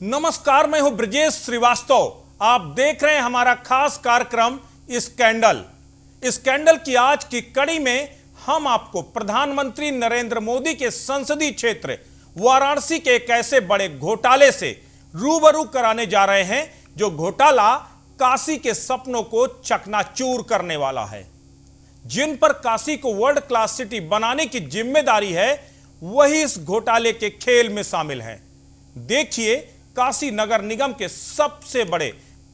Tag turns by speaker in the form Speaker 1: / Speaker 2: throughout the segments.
Speaker 1: नमस्कार, मैं हूं ब्रजेश श्रीवास्तव। आप देख रहे हैं हमारा खास कार्यक्रम स्कैंडल। स्कैंडल की आज की कड़ी में हम आपको प्रधानमंत्री नरेंद्र मोदी के संसदीय क्षेत्र वाराणसी के एक ऐसे बड़े घोटाले से रूबरू कराने जा रहे हैं जो घोटाला काशी के सपनों को चकनाचूर करने वाला है। जिन पर काशी को वर्ल्ड क्लास सिटी बनाने की जिम्मेदारी है, वही इस घोटाले के खेल में शामिल हैं। देखिए काशी नगर निगम के सबसे बड़े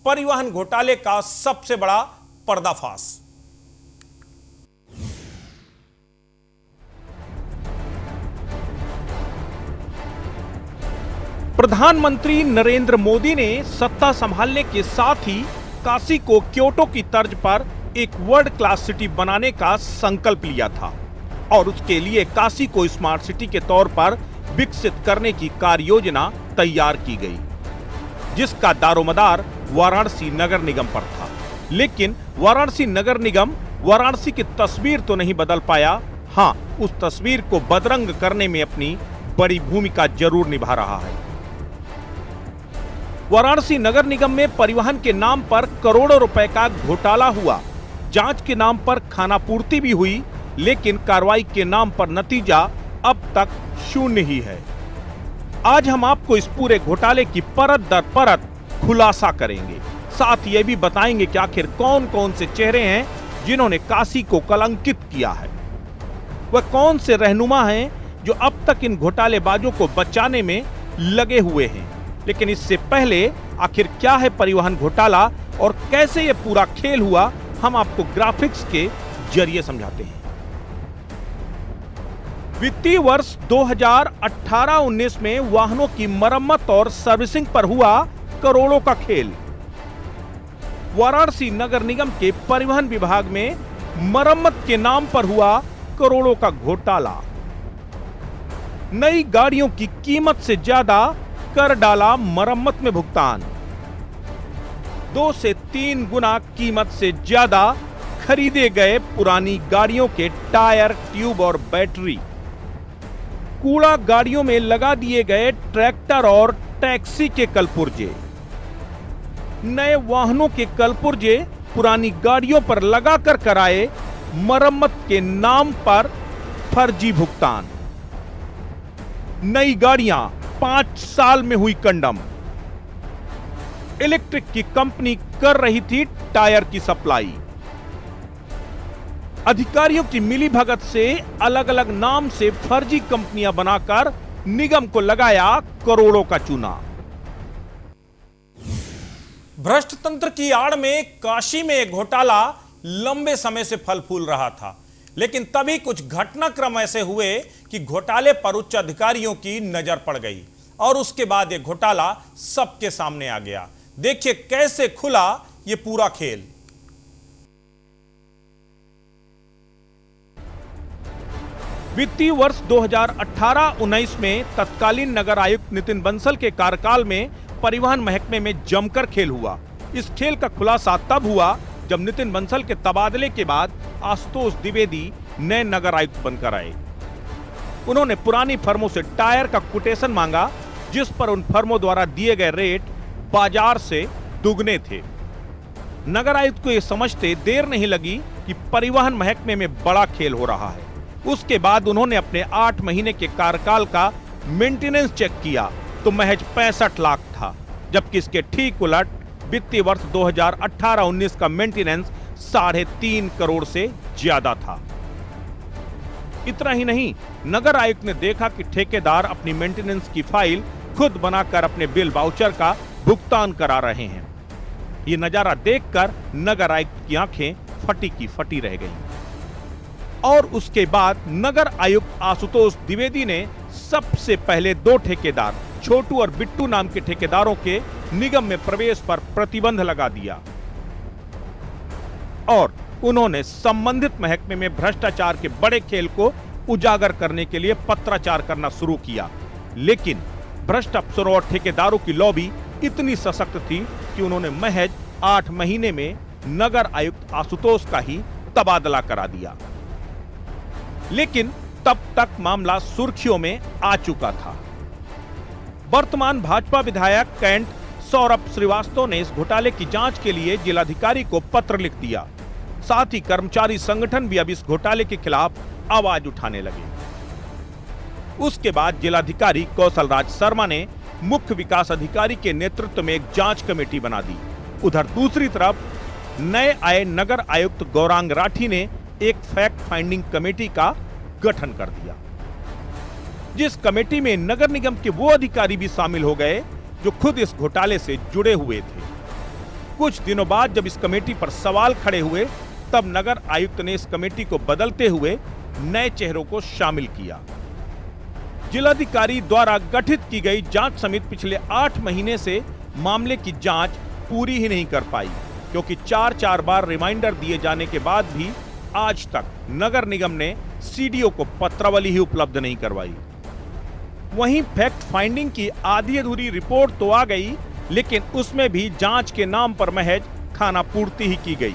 Speaker 1: परिवहन घोटाले का सबसे बड़ा पर्दाफाश। प्रधानमंत्री नरेंद्र मोदी ने सत्ता संभालने के साथ ही काशी को क्योटो की तर्ज पर एक वर्ल्ड क्लास सिटी बनाने का संकल्प लिया था और उसके लिए काशी को स्मार्ट सिटी के तौर पर विकसित करने की कार्य योजना तैयार की गई, जिसका दारोमदार वाराणसी नगर निगम पर था। लेकिन वाराणसी नगर निगम वाराणसी की तस्वीर तो नहीं बदल पाया। हां, उस तस्वीर को बदरंग करने में अपनी बड़ी भूमिका जरूर निभा रहा है। वाराणसी नगर निगम में परिवहन के नाम पर करोड़ों रुपए का घोटाला हुआ। जांच के नाम पर खानापूर्ति भी हुई, लेकिन कार्रवाई के नाम पर नतीजा अब तक शून्य ही है। आज हम आपको इस पूरे घोटाले की परत दर परत खुलासा करेंगे। साथ ये भी बताएंगे कि आखिर कौन कौन से चेहरे हैं जिन्होंने काशी को कलंकित किया है। वह कौन से रहनुमा हैं जो अब तक इन घोटालेबाजों को बचाने में लगे हुए हैं। लेकिन इससे पहले आखिर क्या है परिवहन घोटाला और कैसे यह पूरा खेल हुआ, हम आपको ग्राफिक्स के जरिए समझाते हैं। वित्तीय वर्ष 2018-19 में वाहनों की मरम्मत और सर्विसिंग पर हुआ करोड़ों का खेल। वाराणसी नगर निगम के परिवहन विभाग में मरम्मत के नाम पर हुआ करोड़ों का घोटाला। नई गाड़ियों की कीमत से ज्यादा कर डाला मरम्मत में भुगतान। 2 से 3 गुना कीमत से ज्यादा खरीदे गए पुरानी गाड़ियों के टायर, ट्यूब और बैटरी। कूड़ा गाड़ियों में लगा दिए गए ट्रैक्टर और टैक्सी के कलपुर्जे। नए वाहनों के कलपुर्जे पुरानी गाड़ियों पर लगाकर कराए मरम्मत के नाम पर फर्जी भुगतान। नई गाड़ियां 5 साल में हुई कंडम। इलेक्ट्रिक की कंपनी कर रही थी टायर की सप्लाई। अधिकारियों की मिलीभगत से अलग अलग नाम से फर्जी कंपनियां बनाकर निगम को लगाया करोड़ों का चूना। भ्रष्ट तंत्र की आड़ में काशी में एक घोटाला लंबे समय से फल फूल रहा था, लेकिन तभी कुछ घटनाक्रम ऐसे हुए कि घोटाले पर उच्च अधिकारियों की नजर पड़ गई और उसके बाद यह घोटाला सबके सामने आ गया। देखिए कैसे खुला यह पूरा खेल। वित्तीय वर्ष 2018-19 में तत्कालीन नगर आयुक्त नितिन बंसल के कार्यकाल में परिवहन महकमे में जमकर खेल हुआ। इस खेल का खुलासा तब हुआ जब नितिन बंसल के तबादले के बाद आशुतोष द्विवेदी नए नगर आयुक्त बनकर आए। उन्होंने पुरानी फर्मों से टायर का कोटेशन मांगा, जिस पर उन फर्मों द्वारा दिए गए रेट बाजार से दुगने थे। नगर आयुक्त को यह समझते देर नहीं लगी कि परिवहन महकमे में बड़ा खेल हो रहा है। उसके बाद उन्होंने अपने 8 महीने के कार्यकाल का मेंटेनेंस चेक किया तो महज 65 लाख था, जबकि इसके ठीक उलट वित्तीय वर्ष 2018-19 का मेंटेनेंस 3.5 करोड़ से ज्यादा था। इतना ही नहीं, नगर आयुक्त ने देखा कि ठेकेदार अपनी मेंटेनेंस की फाइल खुद बनाकर अपने बिल वाउचर का भुगतान करा रहे हैं। ये नजारा देखकर नगर आयुक्त की आंखें फटी की फटी रह गईं। और उसके बाद नगर आयुक्त आशुतोष द्विवेदी ने सबसे पहले 2 ठेकेदार छोटू और बिट्टू नाम के ठेकेदारों के निगम में प्रवेश पर प्रतिबंध लगा दिया और उन्होंने संबंधित महकमे में भ्रष्टाचार के बड़े खेल को उजागर करने के लिए पत्राचार करना शुरू किया। लेकिन भ्रष्ट अफसरों और ठेकेदारों की लॉबी इतनी सशक्त थी कि उन्होंने महज 8 महीने में नगर आयुक्त आशुतोष का ही तबादला करा दिया। लेकिन तब तक मामला सुर्खियों में आ चुका था। वर्तमान भाजपा विधायक कैंट सौरभ श्रीवास्तव ने इस घोटाले की जांच के लिए जिलाधिकारी को पत्र लिख दिया। साथ ही कर्मचारी संगठन भी अब इस घोटाले के खिलाफ आवाज उठाने लगे। उसके बाद जिलाधिकारी कौशल राज शर्मा ने मुख्य विकास अधिकारी के नेतृत्व में एक जांच कमेटी बना दी। उधर दूसरी तरफ नए आए नगर आयुक्त गौरांग राठी ने एक फैक्ट फाइंडिंग कमेटी का गठन कर दिया, जिस कमेटी में नगर निगम के वो अधिकारी भी शामिल हो गए जो खुद इस घोटाले से जुड़े हुए थे। कुछ दिनों बाद जब इस कमेटी पर सवाल खड़े हुए, तब नगर आयुक्त ने इस कमेटी को बदलते हुए नए चेहरों को शामिल किया। जिलाधिकारी द्वारा गठित की गई जांच समिति पिछले 8 महीने से मामले की जांच पूरी ही नहीं कर पाई, क्योंकि 4 बार रिमाइंडर दिए जाने के बाद भी आज तक नगर निगम ने सीडीओ को पत्रावली ही उपलब्ध नहीं करवाई। वहीं फैक्ट फाइंडिंग की आधी अधूरी रिपोर्ट तो आ गई, लेकिन उसमें भी जांच के नाम पर महज खानापूर्ति ही की गई।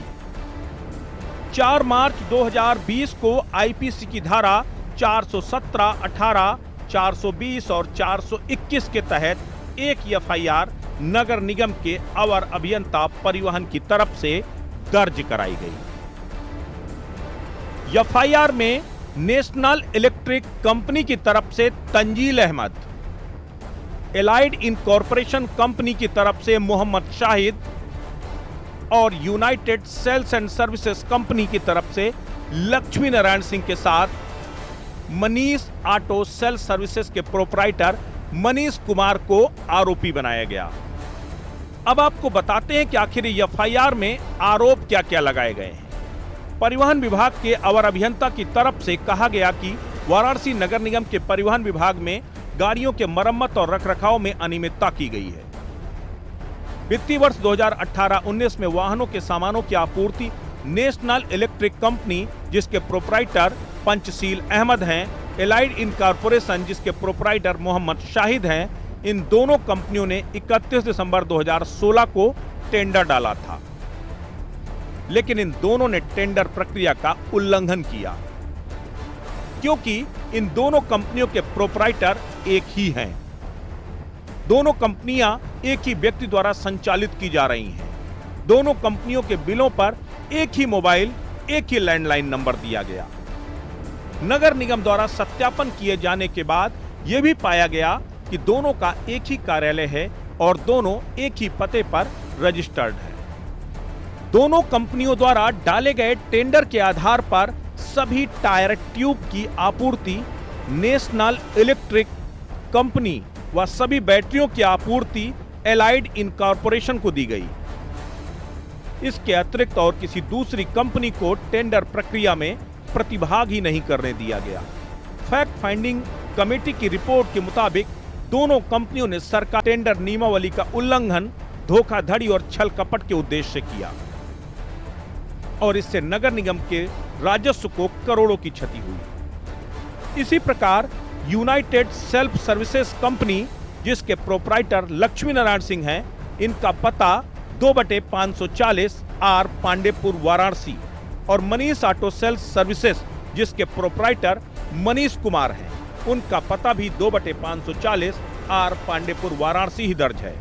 Speaker 1: 4 मार्च 2020 को आईपीसी की धारा 417, 18, 420 और 421 के तहत एक एफआईआर नगर निगम के अवर अभियंता परिवहन की तरफ से दर्ज कराई गई। एफआईआर में नेशनल इलेक्ट्रिक कंपनी की तरफ से Tanzeel Ahmed, allied incorporation company की तरफ से मोहम्मद शाहिद और united sales and services company की तरफ से लक्ष्मी नारायण सिंह के साथ मनीष ऑटो सेल सर्विसेज के प्रोपराइटर मनीष कुमार को आरोपी बनाया गया। अब आपको बताते हैं कि आखिर एफआईआर में आरोप क्या क्या लगाए गए हैं। परिवहन विभाग के अवर अभियंता की तरफ से कहा गया कि वाराणसी नगर निगम के परिवहन विभाग में गाड़ियों के मरम्मत और रखरखाव में अनियमितता की गई है। वित्तीय वर्ष 2018-19 में वाहनों के सामानों की आपूर्ति नेशनल इलेक्ट्रिक कंपनी, जिसके प्रोपराइटर पंचशील अहमद हैं, एलाइड इनकॉर्पोरेशन, जिसके प्रोपराइटर मोहम्मद शाहिद हैं, इन दोनों कंपनियों ने 31 दिसंबर 2016 को टेंडर डाला था, लेकिन इन दोनों ने टेंडर प्रक्रिया का उल्लंघन किया, क्योंकि इन दोनों कंपनियों के प्रोपराइटर एक ही हैं। दोनों कंपनियां एक ही व्यक्ति द्वारा संचालित की जा रही हैं। दोनों कंपनियों के बिलों पर एक ही मोबाइल, एक ही लैंडलाइन नंबर दिया गया। नगर निगम द्वारा सत्यापन किए जाने के बाद यह भी पाया गया कि दोनों का एक ही कार्यालय है और दोनों एक ही पते पर रजिस्टर्ड है। दोनों कंपनियों द्वारा डाले गए टेंडर के आधार पर सभी टायर ट्यूब की आपूर्ति नेशनल इलेक्ट्रिक कंपनी व सभी बैटरियों की आपूर्ति एलाइड इनकॉर्पोरेशन को दी गई। इसके अतिरिक्त और किसी दूसरी कंपनी को टेंडर प्रक्रिया में प्रतिभाग ही नहीं करने दिया गया। फैक्ट फाइंडिंग कमेटी की रिपोर्ट के मुताबिक दोनों कंपनियों ने सरकार टेंडर नियमावली का उल्लंघन, धोखाधड़ी और छल कपट के उद्देश्य से किया और इससे नगर निगम के राजस्व को करोड़ों की क्षति हुई। इसी प्रकार यूनाइटेड सेल्फ सर्विसेज कंपनी, जिसके प्रोपराइटर लक्ष्मी नारायण सिंह हैं, इनका पता 2/540 आर पांडेपुर वाराणसी, और मनीष ऑटो सेल्स सर्विसेज, जिसके प्रोपराइटर मनीष कुमार हैं, उनका पता भी 2/540 आर पांडेपुर वाराणसी ही दर्ज है।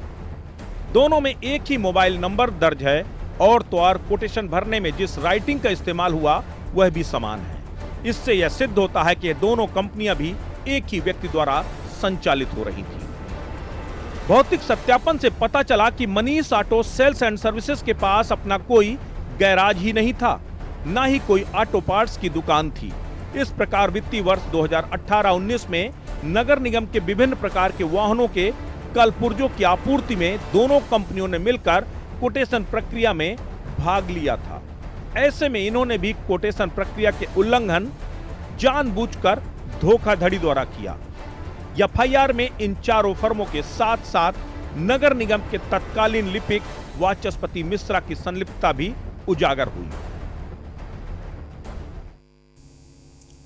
Speaker 1: दोनों में एक ही मोबाइल नंबर दर्ज है और तो और कोटेशन भरने में जिस राइटिंग का इस्तेमाल हुआ वह भी समान है। इससे यह सिद्ध होता है कि ये दोनों कंपनियां भी एक ही व्यक्ति द्वारा संचालित हो रही थी। भौतिक सत्यापन से पता चला कि Manish auto sales and services के पास अपना कोई गैराज ही नहीं था, ना ही कोई ऑटो पार्ट्स की दुकान थी। इस प्रकार वित्तीय वर्ष 2018-19 में नगर निगम के विभिन्न प्रकार के वाहनों के कलपुर्जों की आपूर्ति में दोनों कंपनियों ने मिलकर कोटेशन प्रक्रिया में भाग लिया था। ऐसे में इन्होंने भी कोटेशन प्रक्रिया के उल्लंघन जानबूझकर धोखाधड़ी द्वारा किया। एफआईआर में इन चारों फर्मों के साथ साथ नगर निगम के तत्कालीन लिपिक वाचस्पति मिश्रा की संलिप्तता भी उजागर हुई।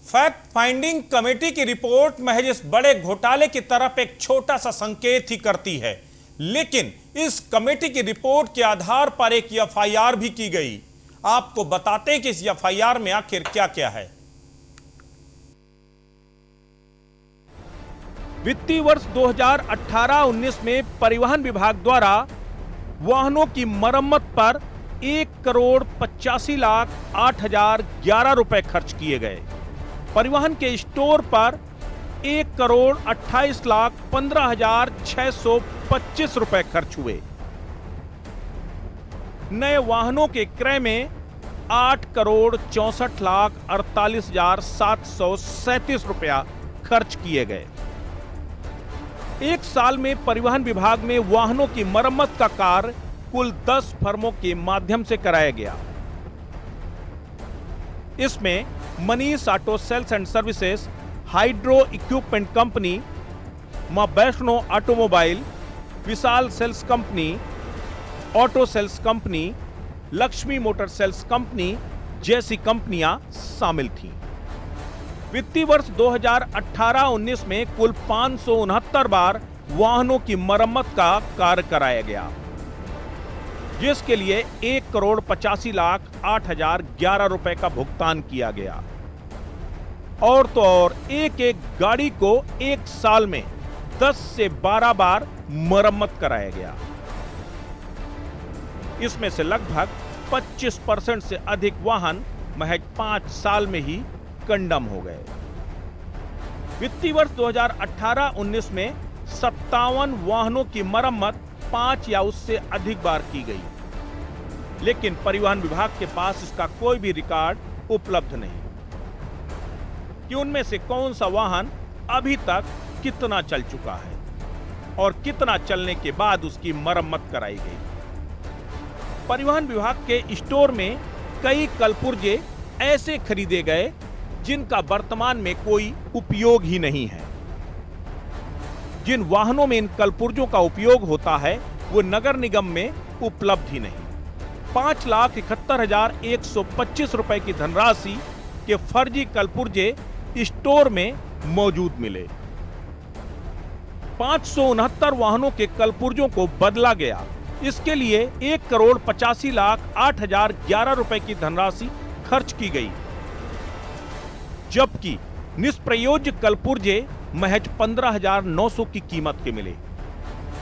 Speaker 1: फैक्ट फाइंडिंग कमेटी की रिपोर्ट महज इस बड़े घोटाले की तरफ एक छोटा सा संकेत ही करती है, लेकिन इस कमेटी की रिपोर्ट के आधार पर एक एफआईआर भी की गई। आपको बताते हैं कि इस एफआईआर में आखिर क्या क्या है। वित्तीय वर्ष 2018-19 में परिवहन विभाग द्वारा वाहनों की मरम्मत पर 1,85,08,011 रुपए खर्च किए गए। परिवहन के स्टोर पर 1,28,15,625 रुपए खर्च हुए। नए वाहनों के क्रय में 8,64,48,737 रुपया खर्च किए गए। एक साल में परिवहन विभाग में वाहनों की मरम्मत का कार्य कुल 10 फर्मों के माध्यम से कराया गया। इसमें Manish auto sales and services, hydro equipment company, Maa Vaishno automobile, Vishal sales company, auto sales company, Lakshmi motor sales company जैसी कंपनियां शामिल थीं। वित्तीय वर्ष 2018-19 में कुल 569 बार वाहनों की मरम्मत का कार्य कराया गया, जिसके लिए 1,85,08,011 रुपए का भुगतान किया गया। और तो और एक एक गाड़ी को एक साल में 10 से 12 बार मरम्मत कराया गया। इसमें से लगभग 25% से अधिक वाहन महज 5 साल में ही कंडम हो गए। वित्तीय वर्ष 2018-19 में 57 वाहनों की मरम्मत 5 या उससे अधिक बार की गई, लेकिन परिवहन विभाग के पास इसका कोई भी रिकॉर्ड उपलब्ध नहीं कि उनमें से कौन सा वाहन अभी तक कितना चल चुका है और कितना चलने के बाद उसकी मरम्मत कराई गई। परिवहन विभाग के स्टोर में कई कलपुर्जे ऐसे खरीदे गए जिनका वर्तमान में कोई उपयोग ही नहीं है। जिन वाहनों में इन कलपुर्जों का उपयोग होता है वो नगर निगम में उपलब्ध ही नहीं। 5,71,125 रुपए की धनराशि के फर्जी कलपुर्जे स्टोर में मौजूद मिले। 569 वाहनों के कलपुर्जों को बदला गया। इसके लिए 1,85,08,011 रुपए की धनराशि खर्च की गई, जबकि निष्प्रयोज्य कलपुर्जे महज 15,900 की कीमत के मिले।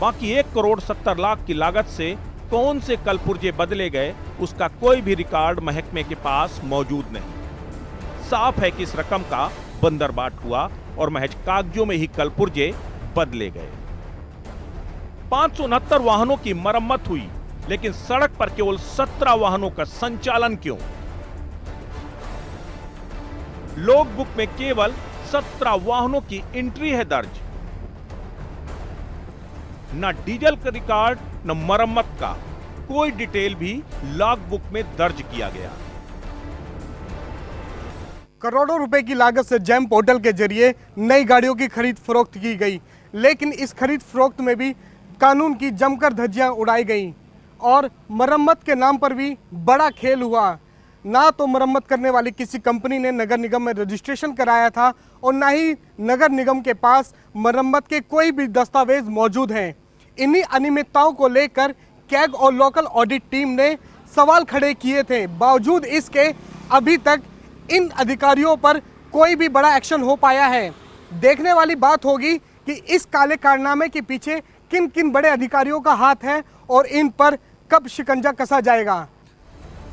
Speaker 1: बाकी 1,70,00,000 की लागत से कौन से कलपुर्जे बदले गए उसका कोई भी रिकॉर्ड महकमे के पास मौजूद नहीं। साफ है कि इस रकम का बंदरबाट हुआ और महज कागजों में ही कलपुर्जे बदले गए। 569 वाहनों की मरम्मत हुई, लेकिन सड़क पर केवल 17 वाहनों का संचालन क्यों? लॉग बुक में केवल 17 वाहनों की एंट्री है दर्ज। न डीजल का रिकॉर्ड न मरम्मत का कोई डिटेल भी लॉग बुक में दर्ज किया गया।
Speaker 2: करोड़ों रुपए की लागत से जैम पोर्टल के जरिए नई गाड़ियों की खरीद फरोख्त की गई, लेकिन इस खरीद फरोख्त में भी कानून की जमकर धज्जियां उड़ाई गईं और मरम्मत के नाम पर भी बड़ा खेल हुआ। ना तो मरम्मत करने वाली किसी कंपनी ने नगर निगम में रजिस्ट्रेशन कराया था और ना ही नगर निगम के पास मरम्मत के कोई भी दस्तावेज मौजूद हैं। इन्हीं अनियमितताओं को लेकर कैग और लोकल ऑडिट टीम ने सवाल खड़े किए थे। बावजूद इसके अभी तक इन अधिकारियों पर कोई भी बड़ा एक्शन हो पाया है। देखने वाली बात होगी कि इस काले कारनामे के पीछे किन किन बड़े अधिकारियों का हाथ है और इन पर कब शिकंजा कसा जाएगा।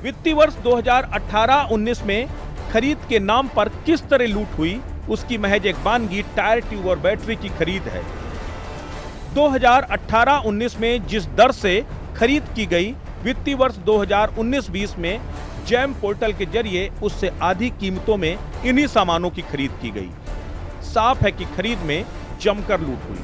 Speaker 1: वित्तीय वर्ष 2018-19 में खरीद के नाम पर किस तरह लूट हुई उसकी महज एक बानगी टायर ट्यूब और बैटरी की खरीद है। 2018-19 में जिस दर से खरीद की गई, वित्तीय वर्ष 2019-20 में जैम पोर्टल के जरिए उससे आधी कीमतों में इन्हीं सामानों की खरीद की गई। साफ है कि खरीद में जमकर लूट हुई।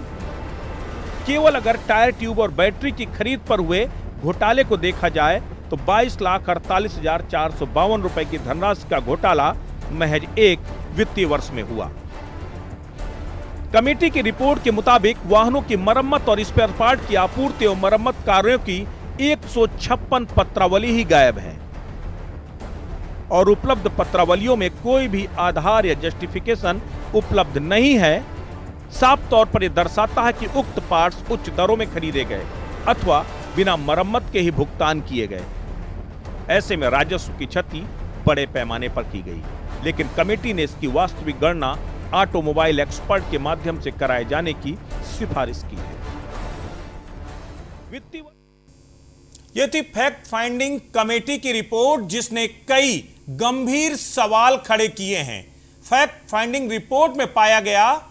Speaker 1: केवल अगर टायर ट्यूब और बैटरी की खरीद पर हुए घोटाले को देखा जाए तो 22,48,452 रुपए की धनराशि का घोटाला महज एक वित्तीय वर्ष में हुआ। कमेटी की रिपोर्ट के मुताबिक वाहनों की मरम्मत और स्पेयर पार्ट की आपूर्ति और मरम्मत कार्यों की 156 पत्रावली ही गायब है और उपलब्ध पत्रावलियों में कोई भी आधार या जस्टिफिकेशन उपलब्ध नहीं है। साफ तौर पर यह दर्शाता है कि उक्त पार्ट्स उच्च दरों में खरीदे गए अथवा बिना मरम्मत के ही भुगतान किए गए। ऐसे में राजस्व की क्षति बड़े पैमाने पर की गई, लेकिन कमेटी ने इसकी वास्तविक गणना ऑटोमोबाइल एक्सपर्ट के माध्यम से कराए जाने की सिफारिश की है। वित्तीय
Speaker 3: यह थी फैक्ट फाइंडिंग कमेटी की रिपोर्ट, जिसने कई गंभीर सवाल खड़े किए हैं। फैक्ट फाइंडिंग रिपोर्ट में पाया गया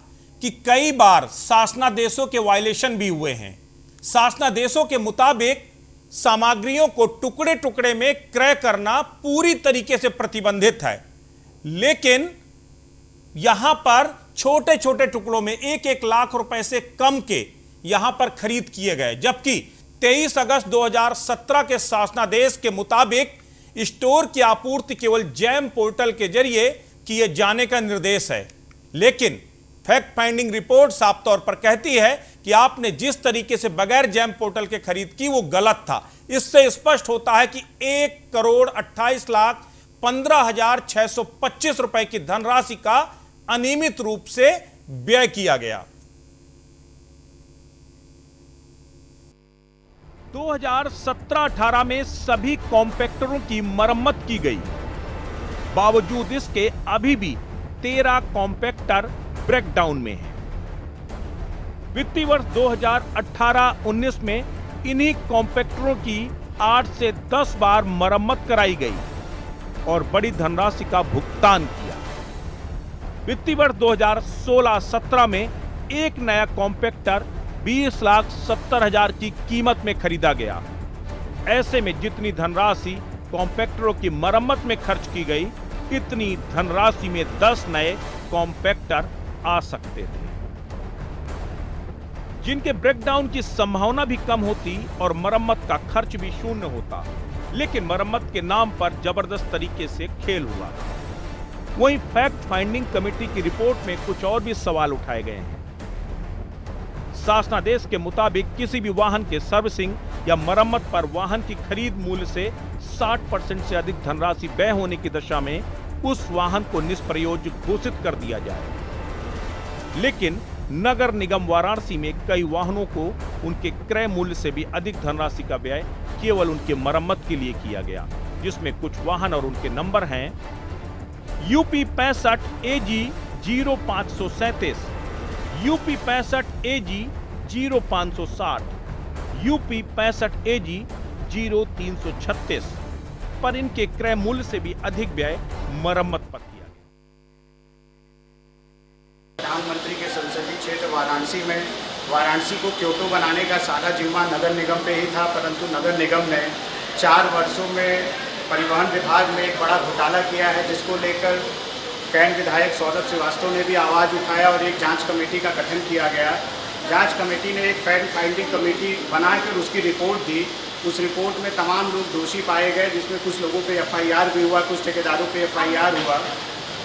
Speaker 3: कि कई बार शासनादेशों के वायलेशन भी हुए हैं। शासनादेशों के मुताबिक सामग्रियों को टुकड़े टुकड़े में क्रय करना पूरी तरीके से प्रतिबंधित है, लेकिन यहां पर छोटे छोटे टुकड़ों में 1-1 लाख रुपए से कम के यहां पर खरीद किए गए, जबकि 23 अगस्त 2017 के शासनादेश के मुताबिक स्टोर की आपूर्ति केवल जैम पोर्टल के जरिए किए जाने का निर्देश है। लेकिन फैक्ट फाइंडिंग रिपोर्ट साफ तौर पर कहती है कि आपने जिस तरीके से बगैर जैम पोर्टल के खरीद की वो गलत था। इससे स्पष्ट होता है कि 1,28,15,625 रुपए की धनराशि का अनियमित रूप से व्यय किया गया।
Speaker 1: 2017-18 में सभी कॉम्पैक्टरों की मरम्मत की गई। बावजूद इसके अभी भी 13 कॉम्पैक्टर ब्रेकडाउन में हैं। वित्तीय वर्ष 2018-19 में इन्हीं कॉम्पैक्टरों की 8 से 10 बार मरम्मत कराई गई और बड़ी धनराशि का भुगतान किया। वित्तीय वर्ष 2016-17 में एक नया कॉम्पैक्टर 20,70,000 की कीमत में खरीदा गया। ऐसे में जितनी धनराशि कॉम्पैक्टरों की मरम्मत में खर्च की गई, इतनी धनराशि में 10 नए कॉम्पैक्टर आ सकते थे, जिनके ब्रेकडाउन की संभावना भी कम होती और मरम्मत का खर्च भी शून्य होता। लेकिन मरम्मत के नाम पर जबरदस्त तरीके से खेल हुआ। वहीं फैक्ट फाइंडिंग कमेटी की रिपोर्ट में कुछ और भी सवाल उठाए गए हैं। शासनादेश के मुताबिक किसी भी वाहन के सर्विसिंग या मरम्मत पर वाहन की खरीद मूल्य से 60% से अधिक धनराशि व्यय होने की दशा में उस वाहन को निष्प्रयोज्य घोषित कर दिया जाए। लेकिन नगर निगम वाराणसी में कई वाहनों को उनके क्रय मूल्य से भी अधिक धनराशि का व्यय केवल उनके मरम्मत के लिए किया गया, जिसमें कुछ वाहन और उनके नंबर हैं UP 65 AG 0537, UP 65 AG 0560, UP 65 AG 0336 पर इनके क्रय मूल्य से भी अधिक व्यय मरम्मत पर किया गया।
Speaker 4: प्रधानमंत्री के संसदीय क्षेत्र वाराणसी को क्योटो बनाने का सारा जिम्मा नगर निगम पे ही था, परंतु नगर निगम ने 4 वर्षों में परिवहन विभाग में एक बड़ा घोटाला किया है, जिसको लेकर कैंट विधायक सौरभ श्रीवास्तव ने भी आवाज़ उठाया और एक जांच कमेटी का गठन किया गया। जांच कमेटी ने एक फैक्ट फाइंडिंग कमेटी बनाकर उसकी रिपोर्ट दी। उस रिपोर्ट में तमाम लोग दोषी पाए गए, जिसमें कुछ लोगों पे FIR भी हुआ, कुछ ठेकेदारों पे FIR हुआ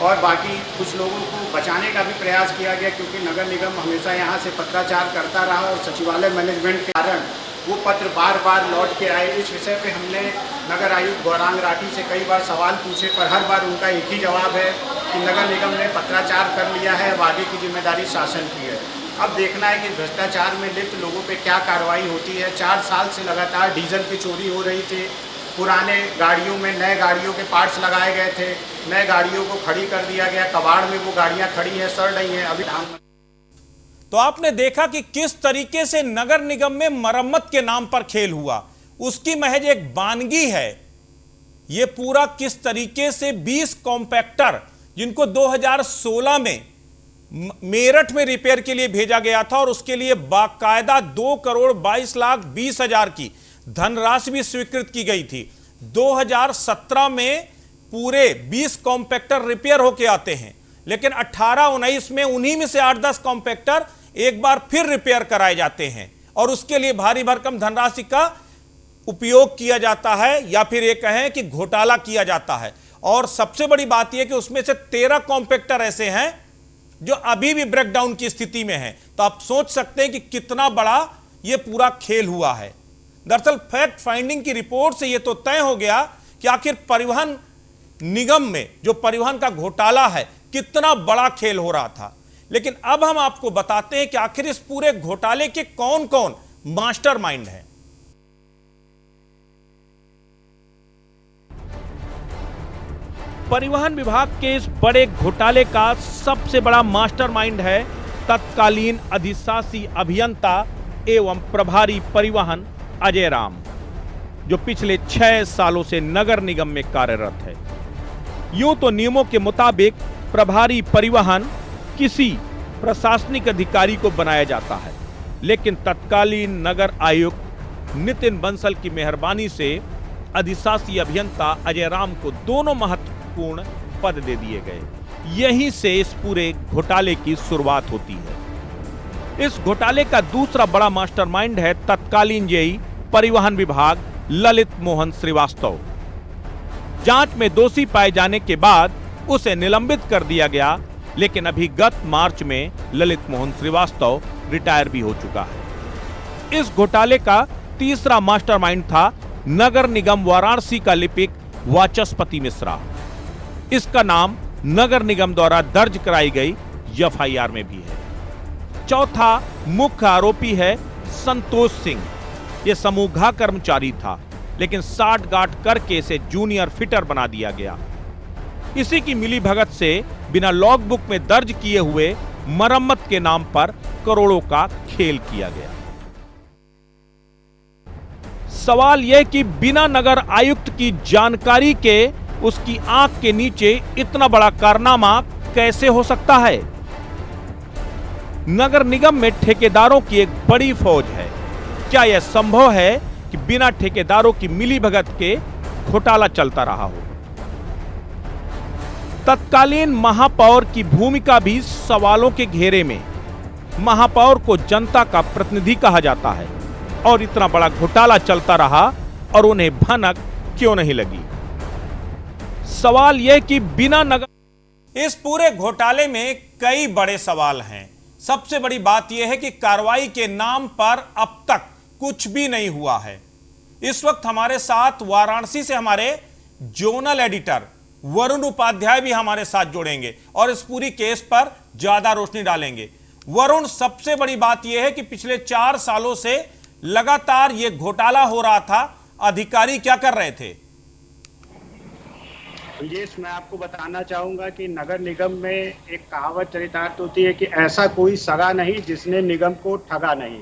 Speaker 4: और बाकी कुछ लोगों को बचाने का भी प्रयास किया गया, क्योंकि नगर निगम हमेशा यहाँ से पत्राचार करता रहा और सचिवालय मैनेजमेंट के कारण वो पत्र बार बार लौट के आए। इस विषय पे हमने नगर आयुक्त गौरांग राठी से कई बार सवाल पूछे, पर हर बार उनका एक ही जवाब है कि नगर निगम ने पत्राचार कर लिया है, अब आगे की जिम्मेदारी शासन की है। अब देखना है कि भ्रष्टाचार में लिप्त लोगों पे क्या कार्रवाई होती है। 4 साल से लगातार डीजल की चोरी हो रही थी, पुराने गाड़ियों में नए गाड़ियों के पार्ट्स लगाए गए थे, नए गाड़ियों को खड़ी कर दिया गया, कबाड़ में वो गाड़ियाँ खड़ी हैं, सड़ रही हैं। अभी
Speaker 3: तो आपने देखा कि किस तरीके से नगर निगम में मरम्मत के नाम पर खेल हुआ, उसकी महज एक वानगी है। यह पूरा किस तरीके से 20 कॉम्पैक्टर जिनको 2016 में मेरठ में रिपेयर के लिए भेजा गया था और उसके लिए बाकायदा 2,22,20,000 की धनराशि भी स्वीकृत की गई थी। 2017 में पूरे 20 कॉम्पैक्टर रिपेयर होके आते हैं, लेकिन 18-19 में उन्हीं में से 8-10 कॉम्पैक्टर एक बार फिर रिपेयर कराए जाते हैं और उसके लिए भारी भरकम धनराशि का उपयोग किया जाता है, या फिर ये कहें कि घोटाला किया जाता है। और सबसे बड़ी बात यह कि उसमें से 13 कॉम्पैक्टर ऐसे हैं जो अभी भी ब्रेकडाउन की स्थिति में हैं। तो आप सोच सकते हैं कि कितना बड़ा यह पूरा खेल हुआ है। दरअसल फैक्ट फाइंडिंग की रिपोर्ट से यह तो तय हो गया कि आखिर परिवहन निगम में जो परिवहन का घोटाला है कितना बड़ा खेल हो रहा था। लेकिन अब हम आपको बताते हैं कि आखिर इस पूरे घोटाले के कौन कौन मास्टरमाइंड हैं।
Speaker 1: परिवहन विभाग के इस बड़े घोटाले का सबसे बड़ा मास्टरमाइंड है तत्कालीन अधिशासी अभियंता एवं प्रभारी परिवहन अजय राम, जो पिछले 6 सालों से नगर निगम में कार्यरत है। यूं तो नियमों के मुताबिक प्रभारी परिवहन किसी प्रशासनिक अधिकारी को बनाया जाता है, लेकिन तत्कालीन नगर आयुक्त नितिन बंसल की मेहरबानी से अधिशासी अभियंता अजय राम को दोनों महत्वपूर्ण पद दे दिए गए। यहीं से इस पूरे घोटाले की शुरुआत होती है। इस घोटाले का दूसरा बड़ा मास्टरमाइंड है तत्कालीन जेई परिवहन विभाग ललित मोहन श्रीवास्तव। जांच में दोषी पाए जाने के बाद उसे निलंबित कर दिया गया, लेकिन अभी गत मार्च में ललित मोहन श्रीवास्तव रिटायर भी हो चुका है। इस घोटाले का तीसरा मास्टरमाइंड था नगर निगम वाराणसी का लिपिक वाचस्पति मिश्रा। इसका नाम नगर निगम द्वारा दर्ज कराई गई एफआईआर में भी है। चौथा मुख्य आरोपी है संतोष सिंह। यह समूह कर्मचारी था, लेकिन साठगांठ करके इसे जूनियर फिटर बना दिया गया। इसी की मिलीभगत से बिना लॉग बुक में दर्ज किए हुए मरम्मत के नाम पर करोड़ों का खेल किया गया। सवाल यह कि बिना नगर आयुक्त की जानकारी के उसकी आंख के नीचे इतना बड़ा कारनामा कैसे हो सकता है? नगर निगम में ठेकेदारों की एक बड़ी फौज है। क्या यह संभव है कि बिना ठेकेदारों की मिलीभगत के घोटाला चलता रहा हो? तत्कालीन महापौर की भूमिका भी सवालों के घेरे में। महापौर को जनता का प्रतिनिधि कहा जाता है, और इतना बड़ा घोटाला चलता रहा और उन्हें भनक क्यों नहीं लगी? सवाल यह कि बिना नगर
Speaker 3: इस पूरे घोटाले में कई बड़े सवाल हैं। सबसे बड़ी बात यह है कि कार्रवाई के नाम पर अब तक कुछ भी नहीं हुआ है। इस वक्त हमारे साथ वाराणसी से हमारे जोनल एडिटर वरुण उपाध्याय भी हमारे साथ जुड़ेंगे और इस पूरी केस पर ज्यादा रोशनी डालेंगे। वरुण, सबसे बड़ी बात यह है कि पिछले 4 सालों से लगातार यह घोटाला हो रहा था। अधिकारी क्या कर रहे थे?
Speaker 4: ब्रजेश, मैं आपको बताना चाहूंगा कि नगर निगम में एक कहावत चरितार्थ होती है कि ऐसा कोई सगा नहीं जिसने निगम को ठगा नहीं।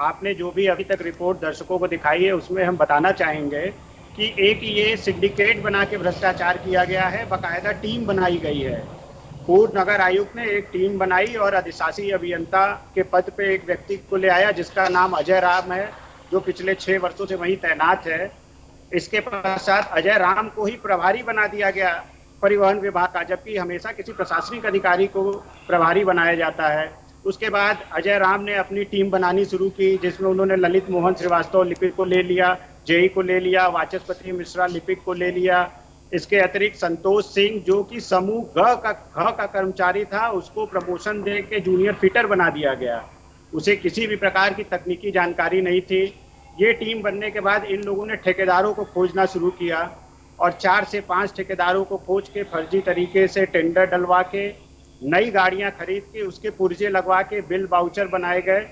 Speaker 4: आपने जो भी अभी तक रिपोर्ट दर्शकों को दिखाई है, उसमें हम बताना चाहेंगे कि एक ये सिंडिकेट बना के भ्रष्टाचार किया गया है, बाकायदा टीम बनाई गई है। पूर्व नगर आयुक्त ने एक टीम बनाई और अधिशासी अभियंता के पद पे एक व्यक्ति को ले आया जिसका नाम अजय राम है, जो पिछले 6 वर्षों से वहीं तैनात है। इसके पश्चात अजय राम को ही प्रभारी बना दिया गया परिवहन विभाग का, जबकि हमेशा किसी प्रशासनिक अधिकारी को प्रभारी बनाया जाता है। उसके बाद अजय राम ने अपनी टीम बनानी शुरू की, जिसमें उन्होंने ललित मोहन श्रीवास्तव लिपिक को ले लिया, जेई को ले लिया, वाचस्पति मिश्रा लिपिक को ले लिया। इसके अतिरिक्त संतोष सिंह, जो कि समूह घ का कर्मचारी था, उसको प्रमोशन दे के जूनियर फिटर बना दिया गया। उसे किसी भी प्रकार की तकनीकी जानकारी नहीं थी। ये टीम बनने के बाद इन लोगों ने ठेकेदारों को खोजना शुरू किया और 4 से 5 ठेकेदारों को खोज के फर्जी तरीके से टेंडर डलवा के नई गाड़ियां खरीद के उसके पुर्जे लगवा के बिल वाउचर बनाए गए।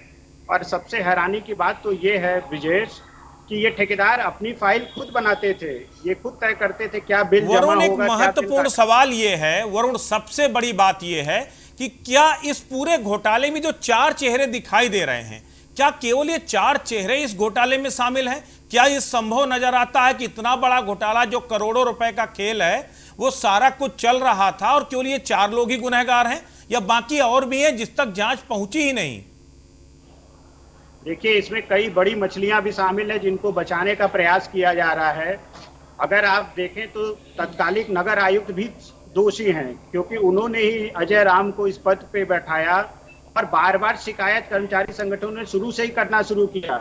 Speaker 4: और सबसे हैरानी की बात तो ये है ब्रिजेश कि ये ठेकेदार अपनी फाइल खुद बनाते थे, ये खुद तय करते थे क्या बिल जमा
Speaker 3: वरुण, एक
Speaker 4: होगा।
Speaker 3: महत्वपूर्ण सवाल ये है वरुण, सबसे बड़ी बात ये है कि क्या इस पूरे घोटाले में जो 4 चेहरे दिखाई दे रहे हैं, क्या केवल ये 4 चेहरे इस घोटाले में शामिल हैं? क्या ये संभव नजर आता है कि इतना बड़ा घोटाला जो करोड़ों रुपए का खेल है, वो सारा कुछ चल रहा था और केवल ये 4 लोग ही गुनहगार हैं, या बाकी और भी हैं जिस तक जांच पहुंची ही नहीं?
Speaker 4: देखिए, इसमें कई बड़ी मछलियां भी शामिल है जिनको बचाने का प्रयास किया जा रहा है। अगर आप देखें तो तत्कालिक नगर आयुक्त भी दोषी हैं, क्योंकि उन्होंने ही अजय राम को इस पद पे बैठाया और बार बार शिकायत कर्मचारी संगठनों ने शुरू से ही करना शुरू किया।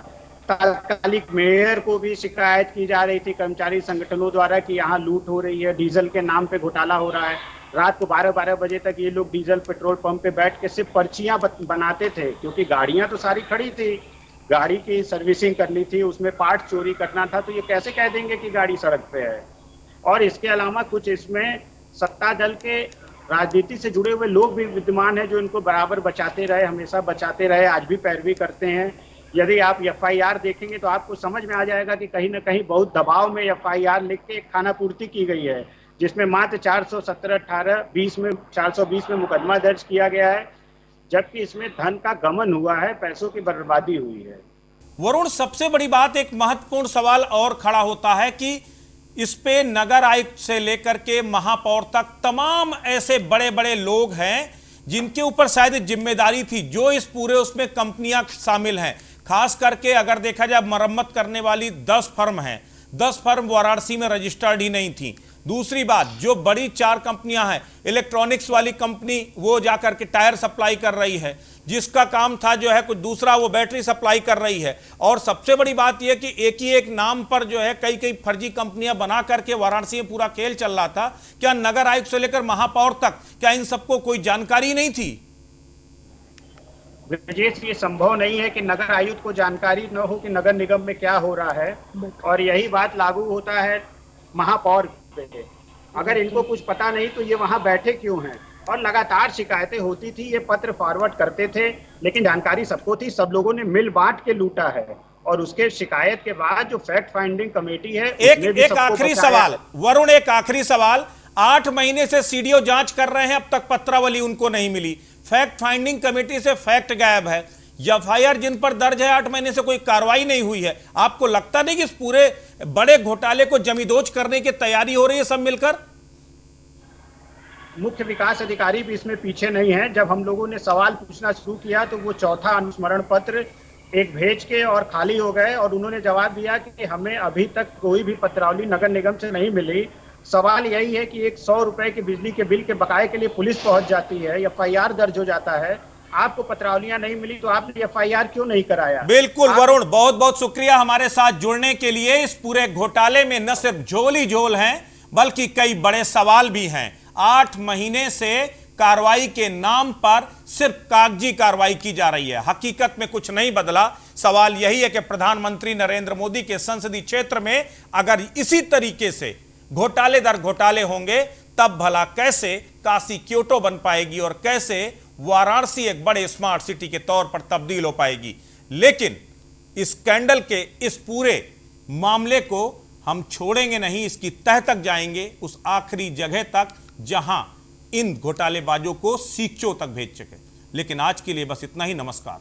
Speaker 4: तत्कालिक मेयर को भी शिकायत की जा रही थी कर्मचारी संगठनों द्वारा कि यहाँ लूट हो रही है, डीजल के नाम पे घोटाला हो रहा है। रात को 12-12 बजे तक ये लोग डीजल पेट्रोल पंप पे बैठ के सिर्फ पर्चियां बनाते थे, क्योंकि गाड़ियां तो सारी खड़ी थी, गाड़ी की सर्विसिंग करनी थी, उसमें पार्ट चोरी करना था, तो ये कैसे कह देंगे कि गाड़ी सड़क पे है। और इसके अलावा कुछ इसमें सत्ता दल के राजनीति से जुड़े हुए लोग भी विद्यमान हैं जो इनको बराबर बचाते रहे, हमेशा बचाते रहे, आज भी पैरवी करते हैं। यदि आप एफआईआर देखेंगे तो आपको समझ में आ जाएगा कि कहीं ना कहीं बहुत दबाव में एफआईआर लिख के खाना पूर्ति की गई है। जिसमें मात्र 417/18/20 में 420 में मुकदमा दर्ज किया गया है, जबकि इसमें धन का गमन हुआ है, पैसों की बर्बादी हुई है।
Speaker 3: वरुण, सबसे बड़ी बात, एक महत्वपूर्ण सवाल और खड़ा होता है कि इस पे नगर आयुक्त से लेकर के महापौर तक तमाम ऐसे बड़े बड़े लोग हैं जिनके ऊपर शायद जिम्मेदारी थी, जो इस पूरे उसमें कंपनियां शामिल हैं। खास करके अगर देखा जाए मरम्मत करने वाली 10 फर्म हैं, 10 फर्म वाराणसी में रजिस्टर्ड ही नहीं थी। दूसरी बात, जो बड़ी 4 कंपनियां हैं, इलेक्ट्रॉनिक्स वाली कंपनी वो जाकर के टायर सप्लाई कर रही है, जिसका काम था जो है कुछ दूसरा, वो बैटरी सप्लाई कर रही है। और सबसे बड़ी बात यह कि एक ही एक नाम पर जो है कई कई फर्जी कंपनियां बना करके वाराणसी में पूरा खेल चल रहा था। क्या नगर आयुक्त से लेकर महापौर तक, क्या इन सबको कोई जानकारी नहीं थी?
Speaker 4: ब्रजेश, ये संभव नहीं है कि नगर आयुक्त को जानकारी न हो कि नगर निगम में क्या हो रहा है, और यही बात लागू होता है महापौर पे। अगर इनको कुछ पता नहीं तो ये वहां बैठे क्यों हैं? और लगातार शिकायतें होती थी, ये पत्र फॉरवर्ड करते थे, लेकिन जानकारी सबको थी, सब लोगों ने मिल बांट के लूटा है। और उसके शिकायत के बाद जो फैक्ट फाइंडिंग कमेटी है,
Speaker 3: एक आखिरी सवाल वरुण, एक आखिरी सवाल। 8 महीने से सीडीओ जांच कर रहे हैं, अब तक पत्रावली उनको नहीं मिली। फैक्ट फाइंडिंग कमेटी से फैक्ट गायब है, एफआईआर जिन पर दर्ज है 8 महीने से कोई कार्रवाई नहीं हुई है। आपको लगता नहीं कि इस पूरे बड़े घोटाले को जमीदोज करने की तैयारी हो रही है सब मिलकर?
Speaker 4: मुख्य विकास अधिकारी भी इसमें पीछे नहीं है। जब हम लोगों ने सवाल पूछना शुरू किया तो वो चौथा अनुस्मरण पत्र एक भेज के और खाली हो गए, और उन्होंने जवाब दिया कि हमें अभी तक कोई भी पत्रावली नगर निगम से नहीं मिली। सवाल यही है कि एक 100 रुपए के बिजली के बिल के बकाये के लिए पुलिस पहुंच जाती है, एफआईआर दर्ज हो जाता है, आपको पत्रावलियां नहीं मिली तो आपने एफआईआर क्यों नहीं कराया?
Speaker 3: बिल्कुल वरुण, बहुत बहुत शुक्रिया हमारे साथ जुड़ने के लिए। इस पूरे घोटाले में न सिर्फ झोल ही झोल हैं, बल्कि कई बड़े सवाल भी हैं। 8 महीने से कार्रवाई के नाम पर सिर्फ कागजी कार्रवाई की जा रही है, हकीकत में कुछ नहीं बदला। सवाल यही है कि प्रधानमंत्री नरेंद्र मोदी के संसदीय क्षेत्र में अगर इसी तरीके से घोटाले दर घोटाले होंगे, तब भला कैसे काशी क्योटो बन पाएगी और कैसे वाराणसी एक बड़े स्मार्ट सिटी के तौर पर तब्दील हो पाएगी। लेकिन इस स्कैंडल के इस पूरे मामले को हम छोड़ेंगे नहीं, इसकी तह तक जाएंगे, उस आखिरी जगह तक जहां इन घोटालेबाजों को सीखचों तक भेज सके। लेकिन आज के लिए बस इतना ही। नमस्कार।